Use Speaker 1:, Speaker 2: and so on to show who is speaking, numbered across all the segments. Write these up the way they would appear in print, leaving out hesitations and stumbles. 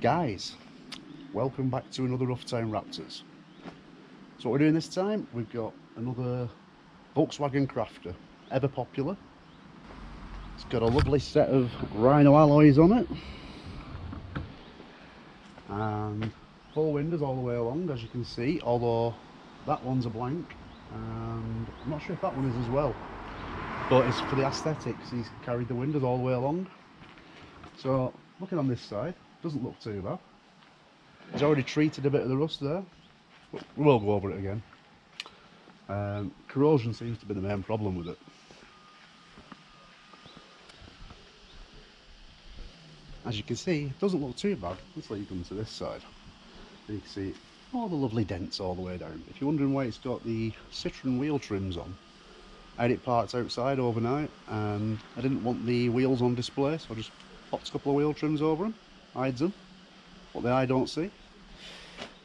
Speaker 1: Guys, welcome back to another Roughtown Raptors. So what we're doing this time, we've got another Volkswagen Crafter, ever popular. It's got a lovely set of rhino alloys on it. And full windows all the way along, as you can see, although that one's a blank. And I'm not sure if that one is as well. But it's for the aesthetics, he's carried the windows all the way along. So, looking on this side, doesn't look too bad. He's already treated a bit of the rust there, but we'll go over it again. Corrosion seems to be the main problem with it. As you can see, it doesn't look too bad. Let's let you come to this side. And you can see all the lovely dents all the way down. If you're wondering why it's got the Citroen wheel trims on, I had it parked outside overnight and I didn't want the wheels on display, so I just popped a couple of wheel trims over them, hides them, what the eye don't see.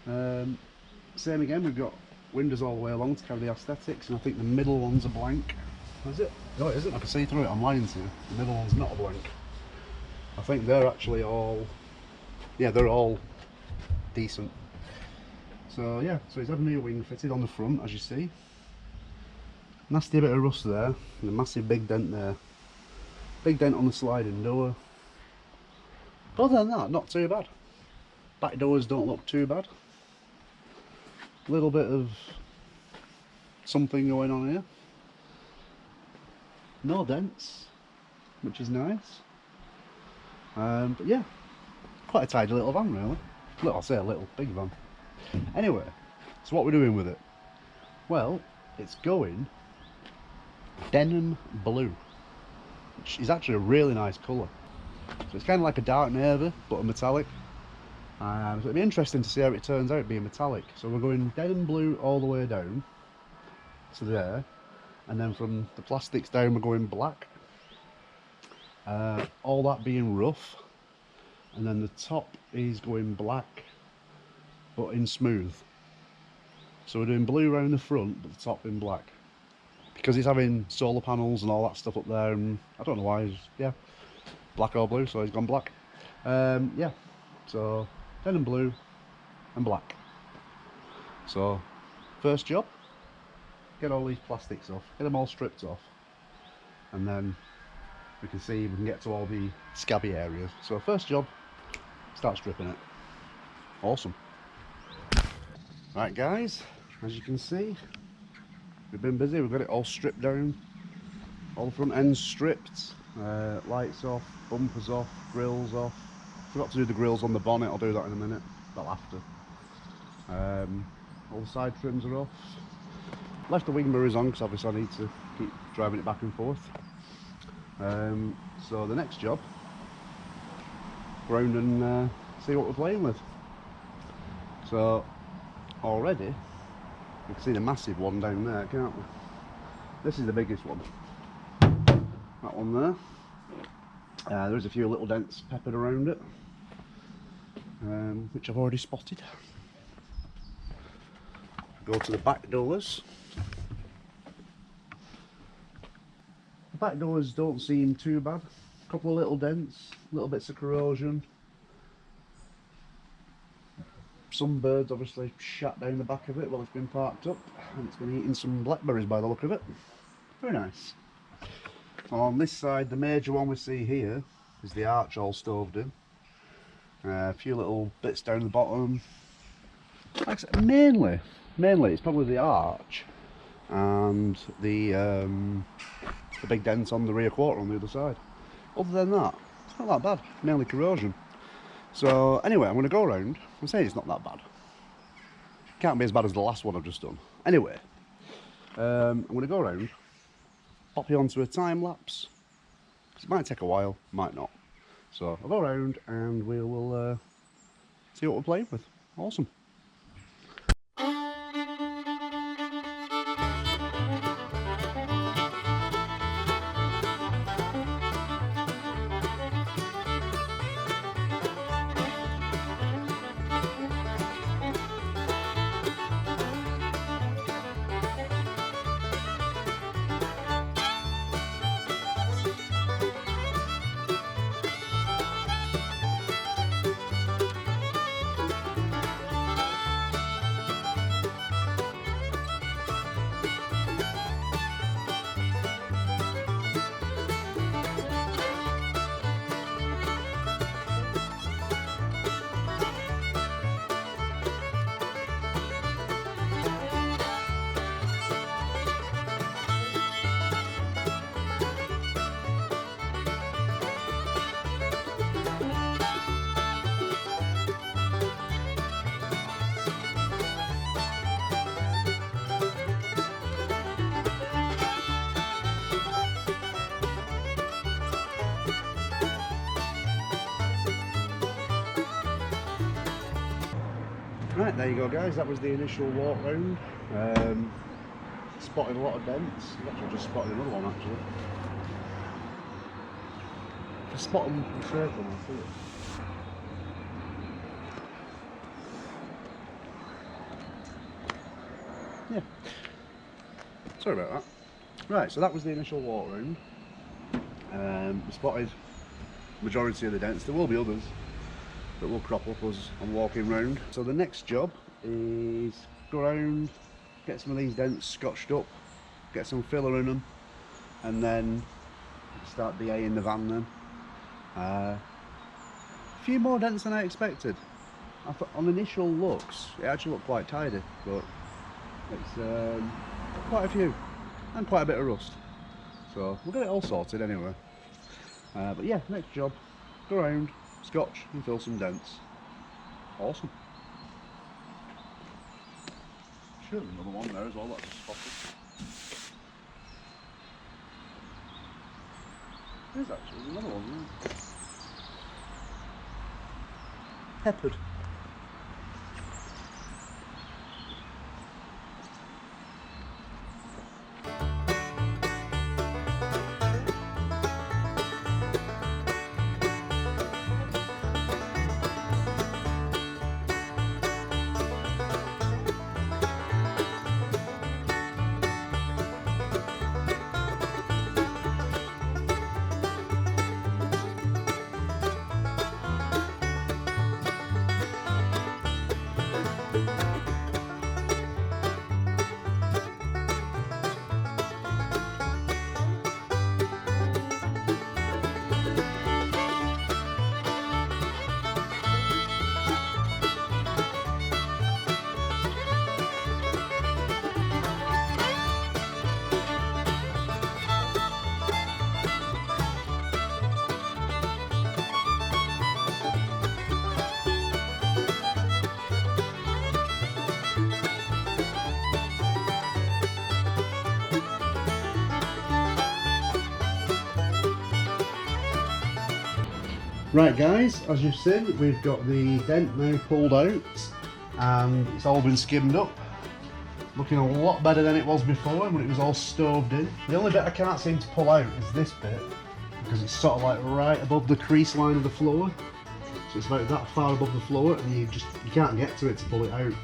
Speaker 1: Same again, we've got windows all the way along to carry the aesthetics, and I think the middle one's a blank. Is it? No, it isn't. I can see through it. I'm lying to you. The middle one's not a blank. I think they're actually all, yeah, they're all decent. So yeah, so he's had a new wing fitted on the front, as you see. Nasty bit of rust there, and a massive big dent there. Big dent on the sliding door. Other than that, not too bad. Back doors don't look too bad. A little bit of something going on here. No dents, which is nice. But yeah, quite a tidy little van really. I'll say a little, big van. Anyway, so what we're doing with it? Well, it's going denim blue, which is actually a really nice colour. So it's kind of like a dark navy, but a metallic. So it'll be interesting to see how it turns out being metallic. So we're going denim blue all the way down to there, and then from the plastics down we're going black. All that being rough, and then the top is going black, but in smooth. So we're doing blue around the front, but the top in black. Because he's having solar panels and all that stuff up there, and I don't know why, yeah, black or blue, so he's gone black. Yeah, so denim blue and black. So first job, get all these plastics off, get them all stripped off, and then we can see we can get to all the scabby areas. So first job, start stripping it. Awesome. Right guys, as you can see, we've been busy. We've got it all stripped down, all the front ends stripped, lights off, bumpers off, grills off. Forgot to do the grills on the bonnet. I'll do that in a minute, well after. All the side trims are off. Left the wing mirrors on because obviously I need to keep driving it back and forth. So the next job, go round and see what we're playing with. So already you can see the massive one down there, can't we? This is the biggest one. That one there. There's a few little dents peppered around it, which I've already spotted. Go to the back doors. The back doors don't seem too bad. A couple of little dents, little bits of corrosion. Some birds obviously shat down the back of it while it's been parked up, and it's been eating some blackberries by the look of it. Very nice. On this side, the major one we see here is the arch all stoved in. A few little bits down the bottom. Like I said, mainly it's probably the arch and the big dent on the rear quarter on the other side. Other than that, it's not that bad. Mainly corrosion. So anyway, I'm going to go around. I'm saying it's not that bad. Can't be as bad as the last one I've just done. Anyway, I'm going to go around, pop you onto a time lapse. It might take a while, might not. So I'll go around and we will see what we're playing with. Awesome. Right, there you go guys, that was the initial walk round. Spotted a lot of dents. I've actually just spotted another one actually. If I spot them in a circle, I'll see it. Yeah. Sorry about that. Right, so that was the initial walk round. We spotted majority of the dents. There will be others that will crop up as I'm walking round. So the next job is go around, get some of these dents scotched up, get some filler in them, and then start DAing the van then. A few more dents than I expected. I thought on initial looks it actually looked quite tidy, but it's quite a few and quite a bit of rust. So we'll get it all sorted anyway. But yeah, next job, go around, scotch and fill some dents. Awesome. Sure, there's another one there as well, that's just spotted. There's actually another one there. Peppered. Right guys, as you've seen, we've got the dent now pulled out and it's all been skimmed up. Looking a lot better than it was before when it was all stoved in. The only bit I can't seem to pull out is this bit, because it's sort of like right above the crease line of the floor. So it's about that far above the floor and you can't get to it to pull it out.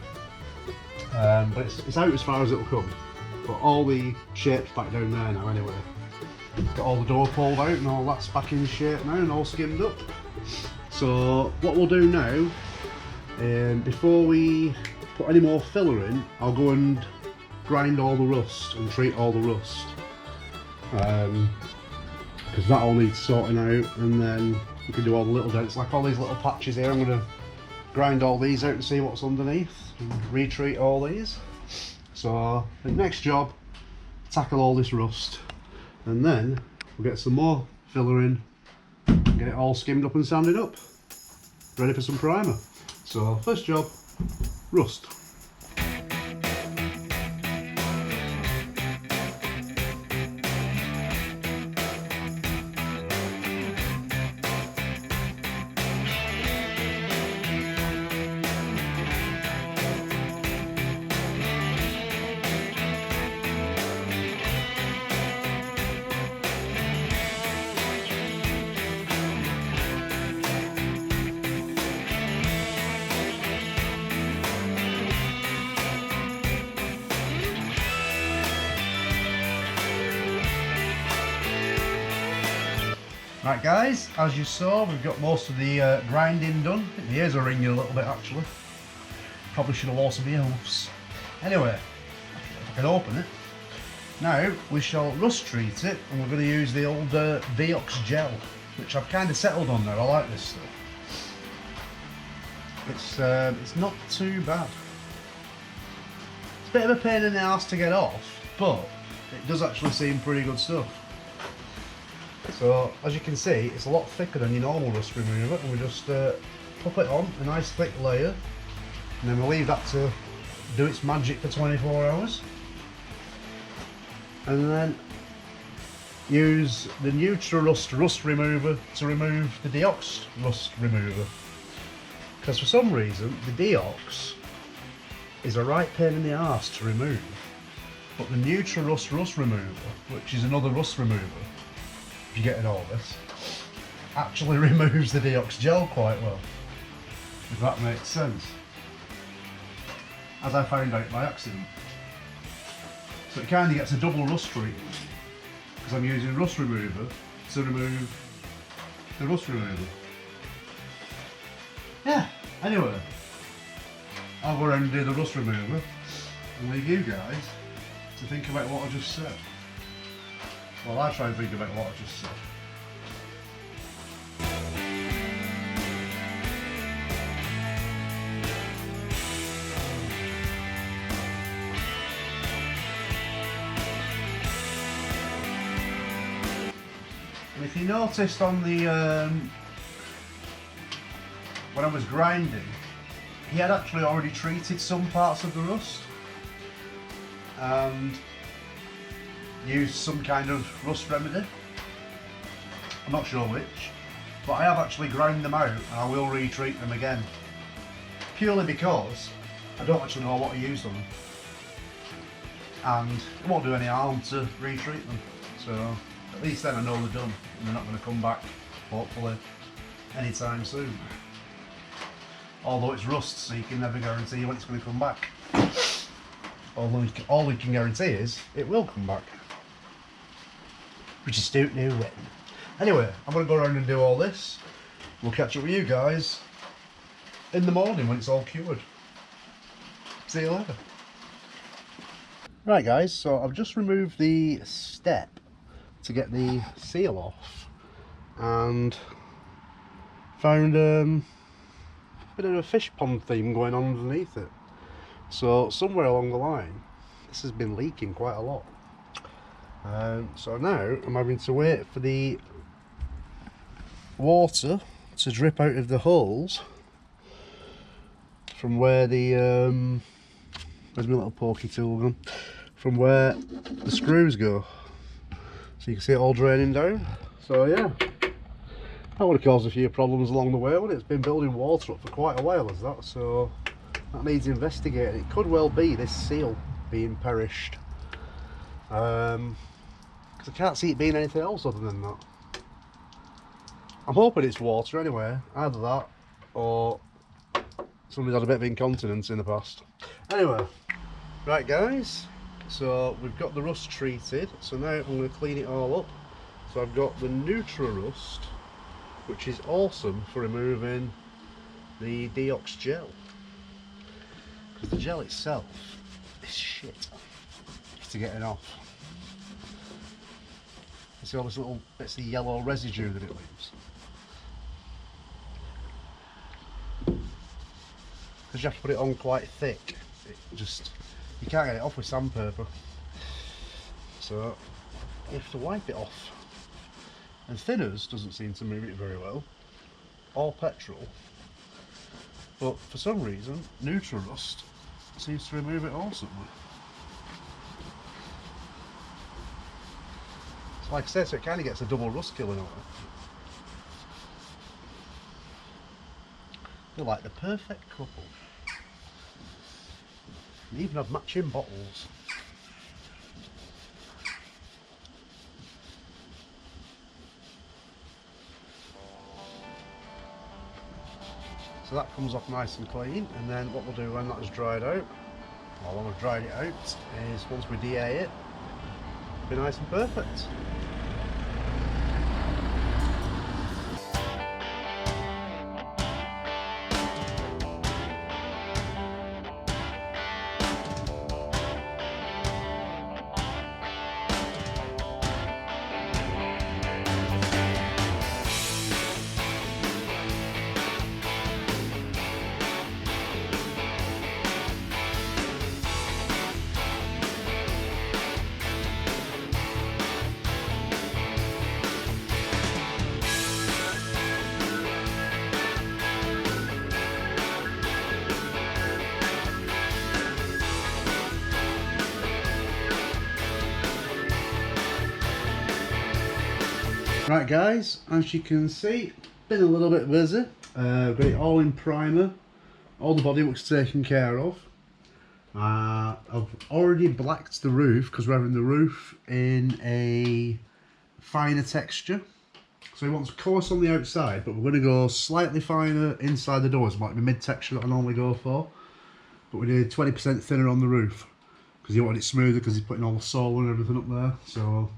Speaker 1: But it's out as far as it'll come. But all the shape's back down there now anyway. Got all the door pulled out and all that's back in shape now and all skimmed up. So what we'll do now, before we put any more filler in, I'll go and grind all the rust and treat all the rust. Because that all needs sorting out, and then we can do all the little dents, like all these little patches here. I'm going to grind all these out and see what's underneath and retreat all these. So the next job, tackle all this rust, and then we'll get some more filler in, get it all skimmed up and sanded up, ready for some primer. So first job, rust. Right guys, as you saw, we've got most of the grinding done. The ears are ringing a little bit actually. Probably should have worn some earmuffs. Anyway, if I can open it. Now we shall rust treat it, and we're going to use the old Vioxx gel, which I've kind of settled on now. I like this stuff. It's not too bad. It's a bit of a pain in the ass to get off, but it does actually seem pretty good stuff. So as you can see, it's a lot thicker than your normal rust remover, and we just pop it on a nice thick layer, and then we'll leave that to do its magic for 24 hours. And then use the Neutral rust remover to remove the Deoxx rust remover. Because for some reason the Deoxx is a right pain in the arse to remove, but the Nutra-Rust rust remover, which is another rust remover, if you're getting all this, actually removes the Deox gel quite well, if that makes sense, as I found out by accident. So it kind of gets a double rust treatment, because I'm using rust remover to remove the rust remover. Yeah, anyway, I'll go around and do the rust remover and leave you guys to think about what I just said. Well, I try and think about what I just said. And if you noticed on the when I was grinding, he had actually already treated some parts of the rust and used some kind of rust remedy. I'm not sure which, but I have actually ground them out and I will retreat them again, purely because I don't actually know what I used on them and it won't do any harm to retreat them, so at least then I know they're done and they're not going to come back, hopefully, anytime soon. Although it's rust, so you can never guarantee when it's going to come back. Although all you can guarantee is it will come back. We just don't know when. Anyway, I'm going to go around and do all this. We'll catch up with you guys in the morning when it's all cured. See you later. Right guys, so I've just removed the step to get the seal off and found a bit of a fish pond theme going on underneath it. So somewhere along the line this has been leaking quite a lot. So now I'm having to wait for the water to drip out of the holes from where the where's my little pokey tool gone? From where the screws go. So you can see it all draining down. So yeah, that would have caused a few problems along the way when it's been building water up for quite a while as that, so that needs investigating. It could well be this seal being perished, because I can't see it being anything else other than that. I'm hoping it's water anyway, either that or somebody's had a bit of incontinence in the past. Anyway, right guys, so we've got the rust treated, so now I'm going to clean it all up. So I've got the Nutra-Rust, which is awesome for removing the Deox gel, because the gel itself is shit to getting off. You see all those little bits of yellow residue that it leaves, because you have to put it on quite thick. You can't get it off with sandpaper, so you have to wipe it off. And thinners doesn't seem to move it very well, or petrol, but for some reason Nutra-Rust seems to remove it awesomely. So like I said, so it kind of gets a double rust killing on it. They're like the perfect couple. They even have matching bottles. So that comes off nice and clean, and then what we'll do when that has dried out, or when we've dried it out, is once we DA it, it'll be nice and perfect. Right guys, as you can see, been a little bit busy. Got it all in primer, all the bodywork's taken care of. I've already blacked the roof because we're having the roof in a finer texture. So he wants coarse on the outside, but we're going to go slightly finer inside the doors, like the mid-texture that I normally go for. But we did 20% thinner on the roof because he wanted it smoother because he's putting all the solar and everything up there. So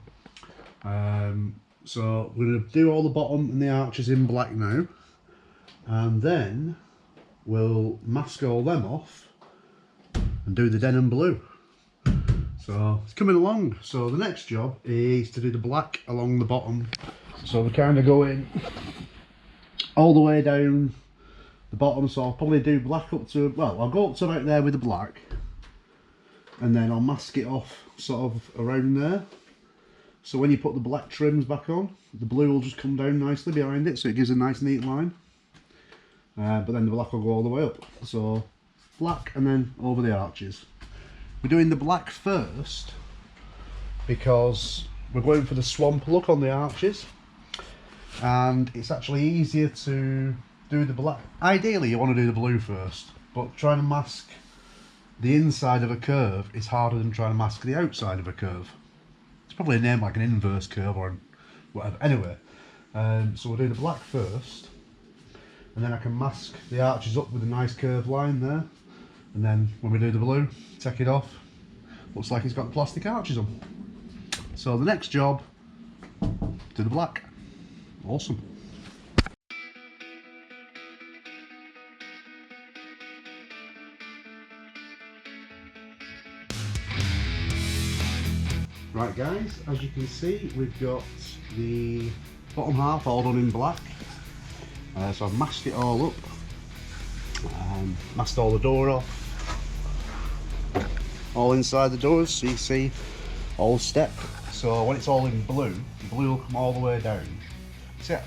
Speaker 1: we're going to do all the bottom and the arches in black now, and then we'll mask all them off and do the denim blue. So it's coming along. So the next job is to do the black along the bottom. So we're kind of going all the way down the bottom. So I'll probably do black up to, well, I'll go up to about there with the black, and then I'll mask it off sort of around there. So when you put the black trims back on, the blue will just come down nicely behind it, so it gives a nice neat line. But then the black will go all the way up. So black and then over the arches. We're doing the black first because we're going for the swamp look on the arches, and it's actually easier to do the black. Ideally you want to do the blue first, but trying to mask the inside of a curve is harder than trying to mask the outside of a curve. It's probably a name like an inverse curve or whatever. Anyway, so we'll do the black first, and then I can mask the arches up with a nice curved line there, and then when we do the blue, take it off, looks like it's got plastic arches on. So the next job, do the black. Awesome. Right guys, as you can see, we've got the bottom half all done in black. So I've masked it all up, masked all the door off, all inside the doors, so you see all step. So when it's all in blue, the blue will come all the way down. So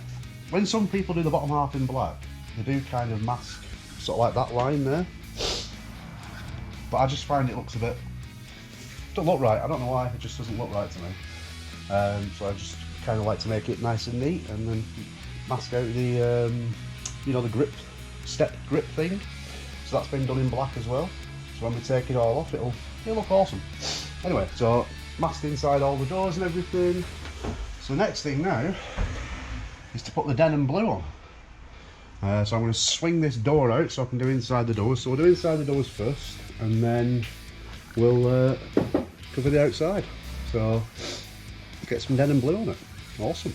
Speaker 1: when some people do the bottom half in black, they do kind of mask sort of like that line there, but I just find it looks a bit, don't look right. I don't know why, it just doesn't look right to me. So I just kind of like to make it nice and neat, and then mask out the you know, the grip, step grip thing. So that's been done in black as well. So when we take it all off, it'll look awesome. Anyway, so masked inside all the doors and everything. So the next thing now is to put the denim blue on. So I'm going to swing this door out so I can do inside the doors. So we'll do inside the doors first, and then we'll cover the outside. So get some denim blue on it. Awesome.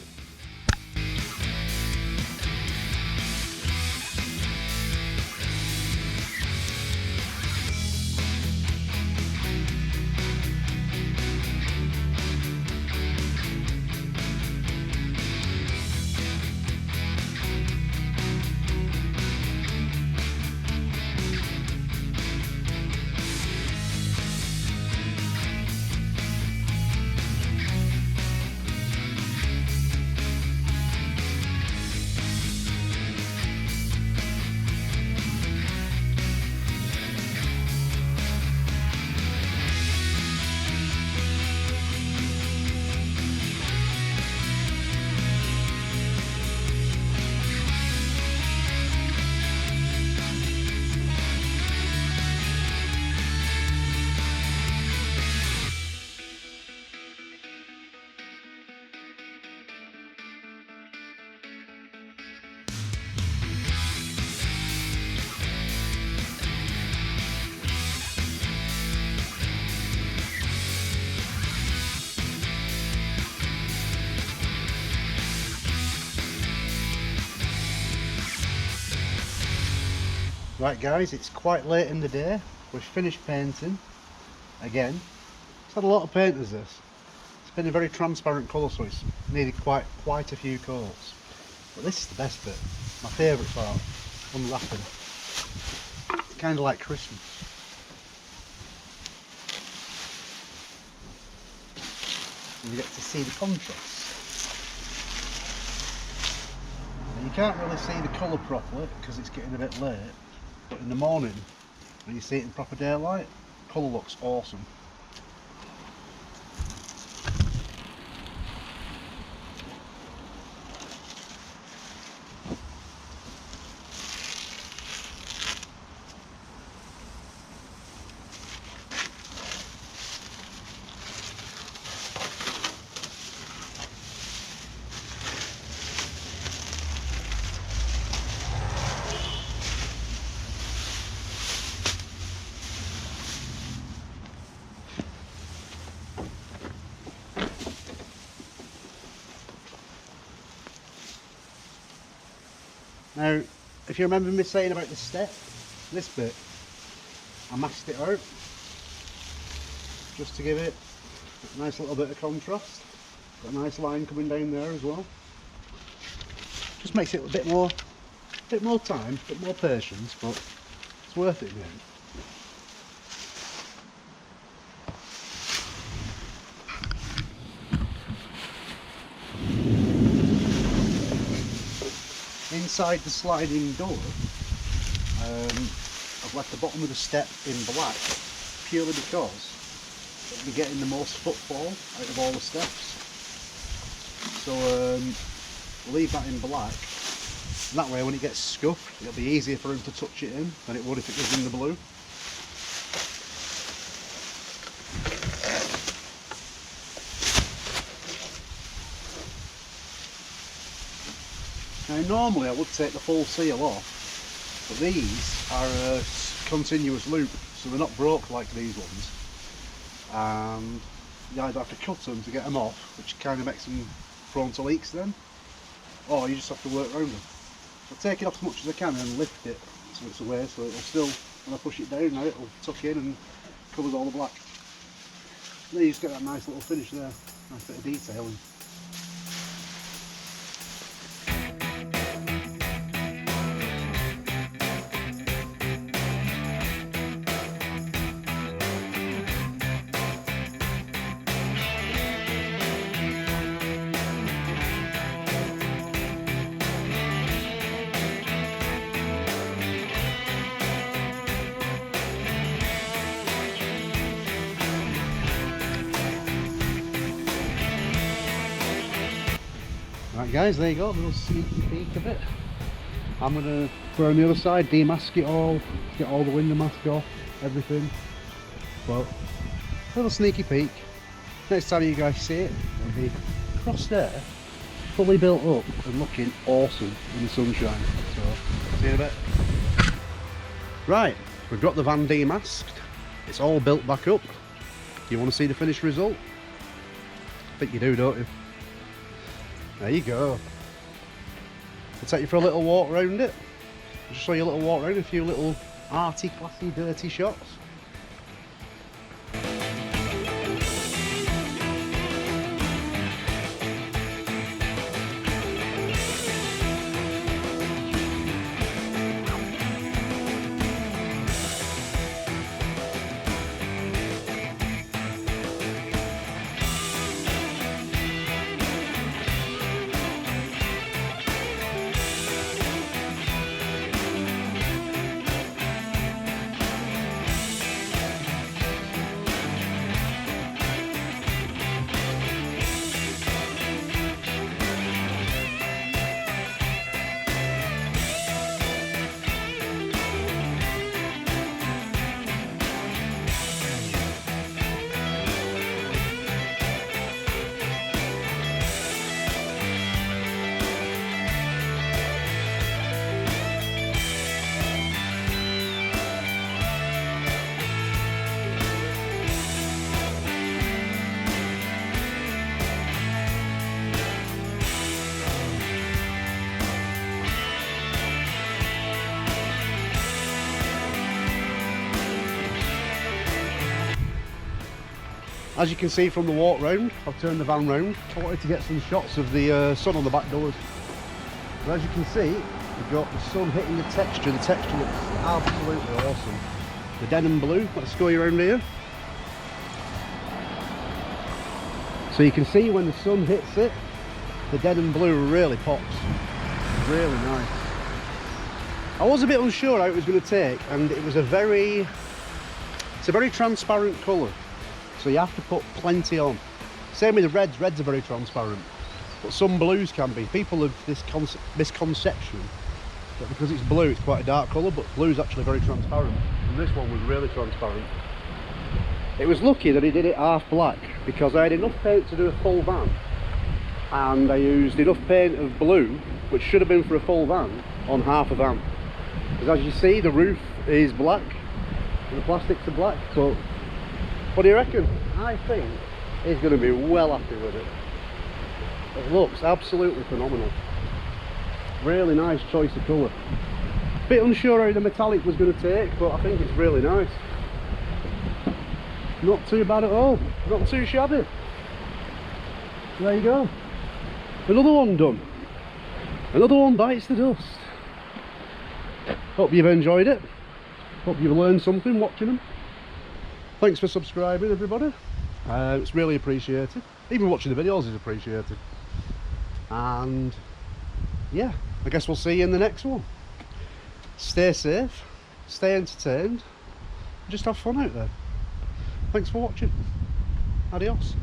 Speaker 1: Right guys, it's quite late in the day. We've finished painting again. It's had a lot of paint as this. It's been a very transparent colour, so it's needed quite a few coats. But this is the best bit, my favourite part, unwrapping. It's kind of like Christmas. And you get to see the contrast. Now, you can't really see the colour properly because it's getting a bit late. But in the morning, when you see it in proper daylight, the colour looks awesome. Now, if you remember me saying about the step, this bit, I masked it out just to give it a nice little bit of contrast. Got a nice line coming down there as well. Just makes it a bit more time, a bit more patience, but it's worth it in the end. Inside the sliding door, I've left the bottom of the step in black purely because it'll be getting the most footfall out of all the steps. So leave that in black, and that way when it gets scuffed it'll be easier for him to touch it in than it would if it was in the blue. Now normally I would take the full seal off, but these are a continuous loop, so they're not broke like these ones, and you either have to cut them to get them off, which kind of makes them prone to leaks then, or you just have to work around them. So take it off as much as I can and lift it so it's away, so it'll still, when I push it down now, it'll tuck in and covers all the black. And then you just get that nice little finish there, nice bit of detailing. Right guys, there you go, a little sneaky peek of it. I'm going to go on the other side, demask it all, get all the window mask off, everything. But, a little sneaky peek. Next time you guys see it, it'll be across there, fully built up and looking awesome in the sunshine. So, see you in a bit. Right, we've got the van demasked. It's all built back up. You want to see the finished result? I think you do, don't you? There you go. I'll take you for a little walk around it. I'll just show you a little walk around, a few little arty, classy, dirty shots. As you can see from the walk round, I've turned the van round. I wanted to get some shots of the sun on the back doors. But as you can see, we've got the sun hitting the texture. The texture looks absolutely awesome. The denim blue, let's go around here. So you can see when the sun hits it, the denim blue really pops. Really nice. I was a bit unsure how it was going to take, and it's a very transparent colour. So you have to put plenty on. Same with the reds. Reds are very transparent, but some blues can be. People have this misconception that because it's blue it's quite a dark colour, but blue is actually very transparent, and this one was really transparent. It was lucky that he did it half black, because I had enough paint to do a full van, and I used enough paint of blue, which should have been for a full van, on half a van. Because as you see, the roof is black and the plastics are black, but what do you reckon? I think he's going to be well happy with it. It looks absolutely phenomenal. Really nice choice of colour. Bit unsure how the metallic was going to take, but I think it's really nice. Not too bad at all, not too shabby. There you go. Another one done. Another one bites the dust. Hope you've enjoyed it. Hope you've learned something watching them. Thanks for subscribing, everybody. It's really appreciated. Even watching the videos is appreciated. And yeah, I guess we'll see you in the next one. Stay safe, stay entertained, just have fun out there. Thanks for watching. Adios.